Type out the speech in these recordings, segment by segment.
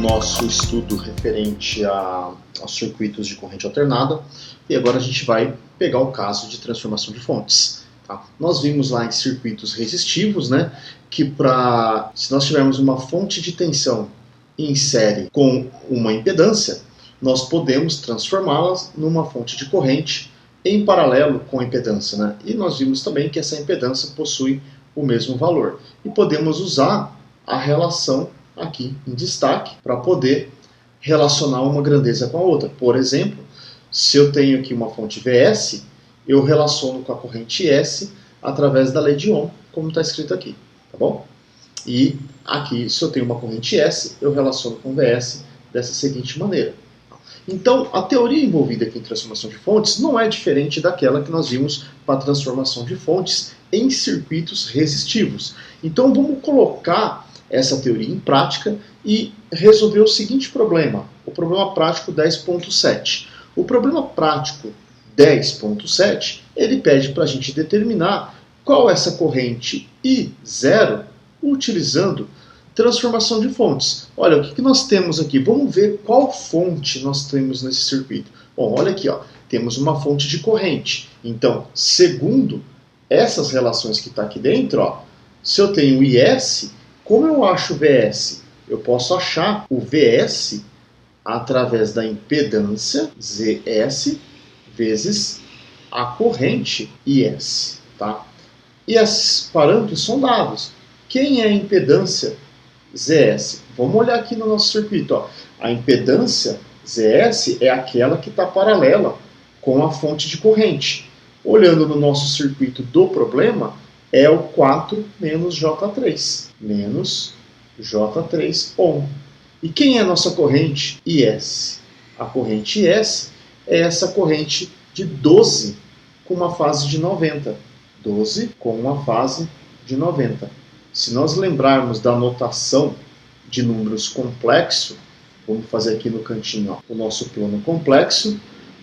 nosso estudo referente aos circuitos de corrente alternada e agora a gente vai pegar o caso de transformação de fontes. Tá? Nós vimos lá em circuitos resistivos, né, que se nós tivermos uma fonte de tensão em série com uma impedância, nós podemos transformá-las numa fonte de corrente em paralelo com a impedância. Né? E nós vimos também que essa impedância possui o mesmo valor. E podemos usar a relação aqui em destaque para poder relacionar uma grandeza com a outra. Por exemplo, se eu tenho aqui uma fonte VS, eu relaciono com a corrente S através da lei de Ohm, como está escrito aqui, tá bom? E aqui, se eu tenho uma corrente S, eu relaciono com VS dessa seguinte maneira. Então, a teoria envolvida aqui em transformação de fontes não é diferente daquela que nós vimos para a transformação de fontes em circuitos resistivos. Então, vamos colocar essa teoria em prática e resolver o seguinte problema, o problema prático 10.7. O problema prático 10.7, ele pede para a gente determinar qual é essa corrente I0 utilizando transformação de fontes. Olha, o que nós temos aqui? Vamos ver qual fonte nós temos nesse circuito. Bom, olha aqui, ó, temos uma fonte de corrente. Então, segundo essas relações que está aqui dentro, ó, se eu tenho IS, como eu acho o VS? Eu posso achar o VS através da impedância ZS vezes a corrente IS. Tá? E esses parâmetros são dados. Quem é a impedância ZS? Vamos olhar aqui no nosso circuito. Ó. A impedância ZS é aquela que está paralela com a fonte de corrente. Olhando no nosso circuito do problema, é o 4 menos J3. Menos J3 Ohm. E quem é a nossa corrente IS? A corrente IS é essa corrente de 12 com uma fase de 90. 12 com uma fase de 90. Se nós lembrarmos da notação de números complexo, vamos fazer aqui no cantinho ó, o nosso plano complexo.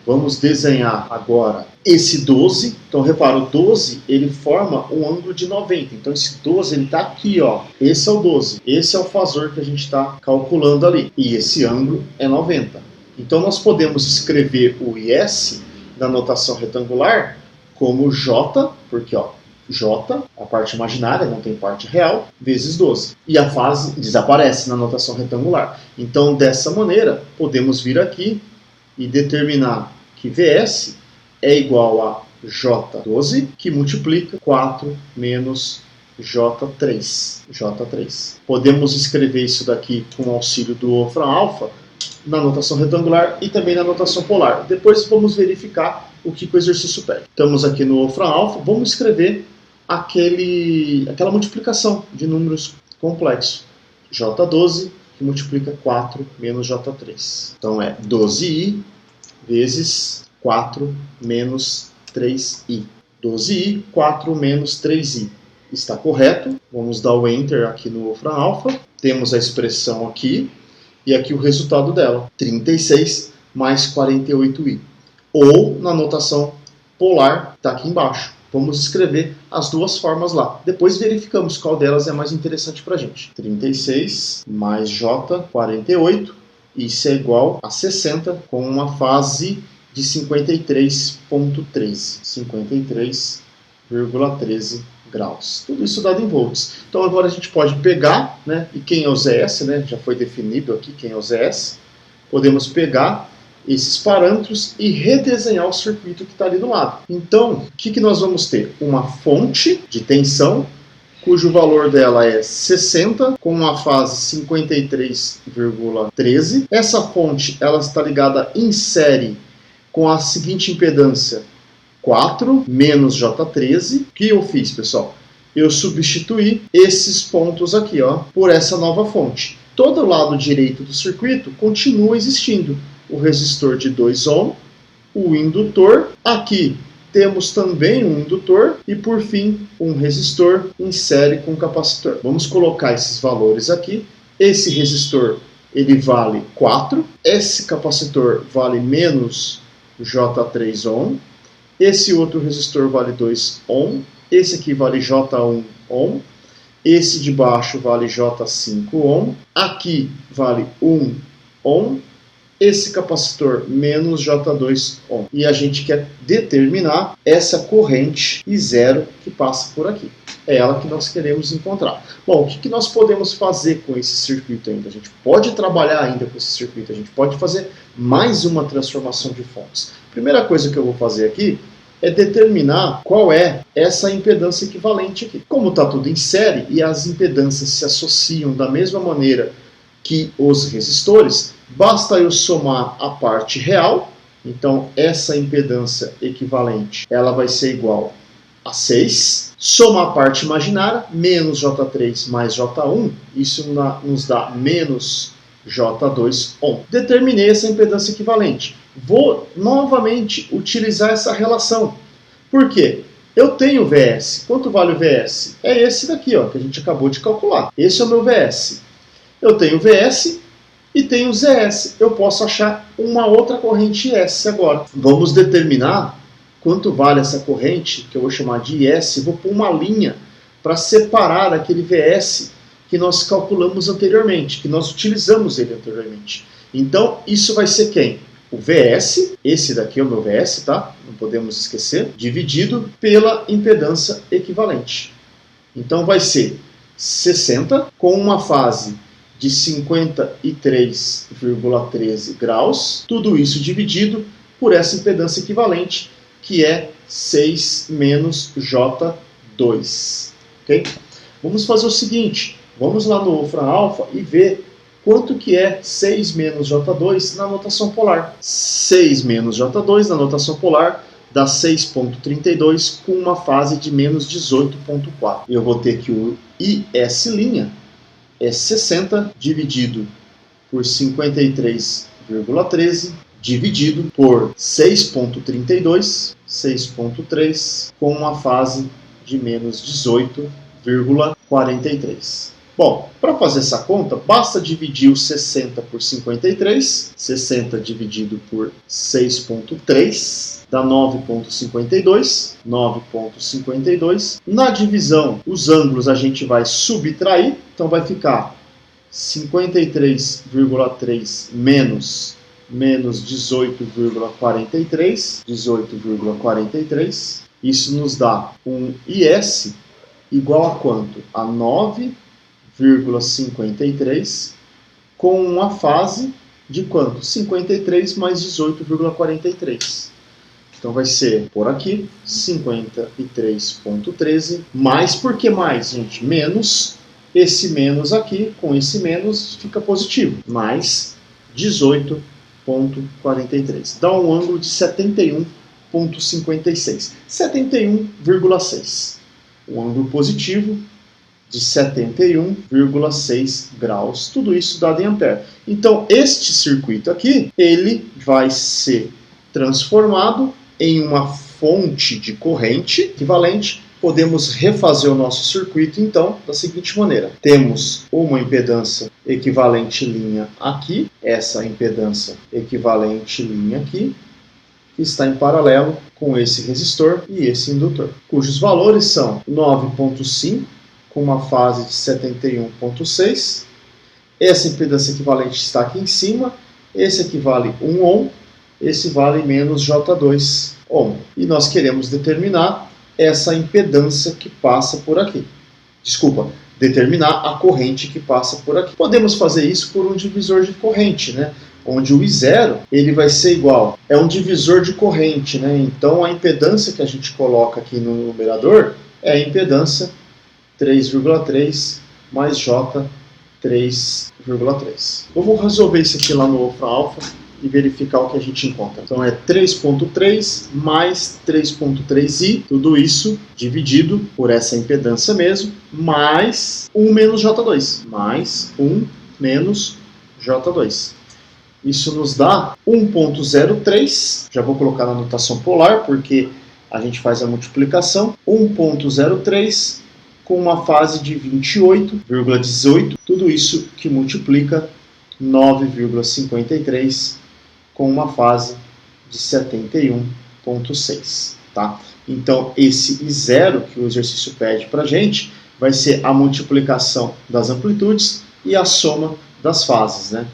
Vamos desenhar agora esse 12. Então, repara, o 12 ele forma um ângulo de 90. Então, esse 12 ele está aqui. Ó. Esse é o 12. Esse é o fasor que a gente está calculando ali. E esse ângulo é 90. Então, nós podemos escrever o IS na notação retangular como J, porque ó, J, a parte imaginária, não tem parte real, vezes 12. E a fase desaparece na notação retangular. Então, dessa maneira, podemos vir aqui e determinar que VS é igual a J12, que multiplica 4 menos J3. J3. Podemos escrever isso daqui com o auxílio do Wolfram alfa na notação retangular e também na notação polar. Depois vamos verificar o que o exercício pede. Estamos aqui no Wolfram alfa, vamos escrever aquela multiplicação de números complexos. J12 que multiplica 4 menos J3. Então é 12i vezes 4 menos 3i. 12i, 4 menos 3i. Está correto. Vamos dar o Enter aqui no Wolfram alfa. Temos a expressão aqui e aqui o resultado dela. 36 mais 48i. Ou, na notação polar, está aqui embaixo. Vamos escrever as duas formas lá. Depois verificamos qual delas é mais interessante para a gente. 36 mais J, 48. Isso é igual a 60 com uma fase de 53,13. 53,13 graus. Tudo isso dado em volts. Então agora a gente pode pegar, né, e quem é o ZS, né, já foi definido aqui quem é o ZS. Podemos pegar esses parâmetros e redesenhar o circuito que está ali do lado. Então, o que nós vamos ter? Uma fonte de tensão, cujo valor dela é 60, com uma fase 53,13. Essa fonte ela está ligada em série com a seguinte impedância, 4 menos J13. O que eu fiz, pessoal? Eu substituí esses pontos aqui ó, por essa nova fonte. Todo o lado direito do circuito continua existindo. O resistor de 2 ohm, o indutor, aqui temos também um indutor e, por fim, um resistor em série com capacitor. Vamos colocar esses valores aqui. Esse resistor ele vale 4, esse capacitor vale menos J3 ohm, esse outro resistor vale 2 ohm, esse aqui vale J1 ohm, esse de baixo vale J5 ohm, aqui vale 1 ohm, esse capacitor menos J2 ohm. E a gente quer determinar essa corrente I0 que passa por aqui. É ela que nós queremos encontrar. Bom, o que nós podemos fazer com esse circuito ainda? A gente pode trabalhar ainda com esse circuito, a gente pode fazer mais uma transformação de fontes. Primeira coisa que eu vou fazer aqui é determinar qual é essa impedância equivalente aqui. Como está tudo em série e as impedâncias se associam da mesma maneira que os resistores, basta eu somar a parte real. Então essa impedância equivalente ela vai ser igual a 6. Somar a parte imaginária, menos J3 mais J1, isso nos dá menos J2 ohm. Determinei essa impedância equivalente. Vou novamente utilizar essa relação. Por quê? Eu tenho VS. Quanto vale o VS? É esse daqui, ó, que a gente acabou de calcular. Esse é o meu VS. Eu tenho VS e tenho ZS. Eu posso achar uma outra corrente S agora. Vamos determinar quanto vale essa corrente, que eu vou chamar de IS. Vou pôr uma linha para separar aquele VS que nós calculamos anteriormente, que nós utilizamos ele anteriormente. Então, isso vai ser quem? O VS, esse daqui é o meu VS, tá? Não podemos esquecer, dividido pela impedância equivalente. Então vai ser 60 com uma fase de 53,13 graus, tudo isso dividido por essa impedância equivalente, que é 6 menos J2. Okay? Vamos fazer o seguinte, vamos lá no Wolfram Alpha e ver quanto que é 6 menos J2 na notação polar. 6 menos J2 na notação polar dá 6,32 com uma fase de menos 18,4. Eu vou ter que o IS' é 60 dividido por 53,13 dividido por 6,32, 6,3 com uma fase de menos 18,43. Bom, para fazer essa conta, basta dividir o 60 por 53, 60 dividido por 6,3, dá 9,52, 9,52. Na divisão, os ângulos a gente vai subtrair, então vai ficar 53,3 menos 18,43, 18,43. Isso nos dá um IS igual a quanto? A 9,53 com uma fase de quanto? 53 mais 18,43. Então vai ser por aqui 53,13 mais, por que mais, gente? Menos, esse menos aqui, com esse menos fica positivo, mais 18,43. Dá um ângulo de 71,56. 71,6. Um ângulo positivo de 71,6 graus. Tudo isso dado em ampere. Então, este circuito aqui, ele vai ser transformado em uma fonte de corrente equivalente. Podemos refazer o nosso circuito, então, da seguinte maneira. Temos uma impedância equivalente linha aqui, essa impedância equivalente linha aqui, que está em paralelo com esse resistor e esse indutor, cujos valores são 9,5 com uma fase de 71,6. Essa impedância equivalente está aqui em cima, esse aqui vale 1 ohm, esse vale menos J2 ohm. E nós queremos determinar essa impedância que passa por aqui. Desculpa, determinar a corrente que passa por aqui. Podemos fazer isso por um divisor de corrente, né? Onde o I0 ele vai ser igual, é um divisor de corrente, né? Então a impedância que a gente coloca aqui no numerador é a impedância 3,3 mais J 3,3. Eu vou resolver isso aqui lá no Wolfram Alpha e verificar o que a gente encontra. Então é 3,3 mais 3,3i, tudo isso dividido por essa impedância mesmo, mais 1 menos J2, mais 1 menos J2. Isso nos dá 1,03, já vou colocar na notação polar, porque a gente faz a multiplicação, 1,03 com uma fase de 28,18, tudo isso que multiplica 9,53 com uma fase de 71,6, tá? Então esse I0 que o exercício pede para a gente vai ser a multiplicação das amplitudes e a soma das fases, né?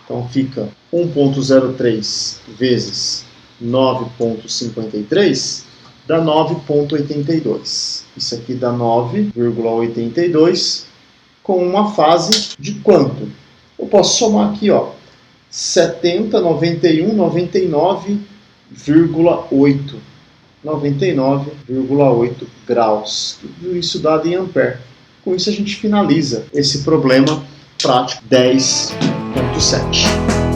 Então fica 1,03 vezes 9,53 dá 9,82. Isso aqui dá 9,82 com uma fase de quanto? Eu posso somar aqui, ó, 70, 91, 99,8. 99,8 graus. Tudo isso dado em ampere. Com isso a gente finaliza esse problema prático 10.7.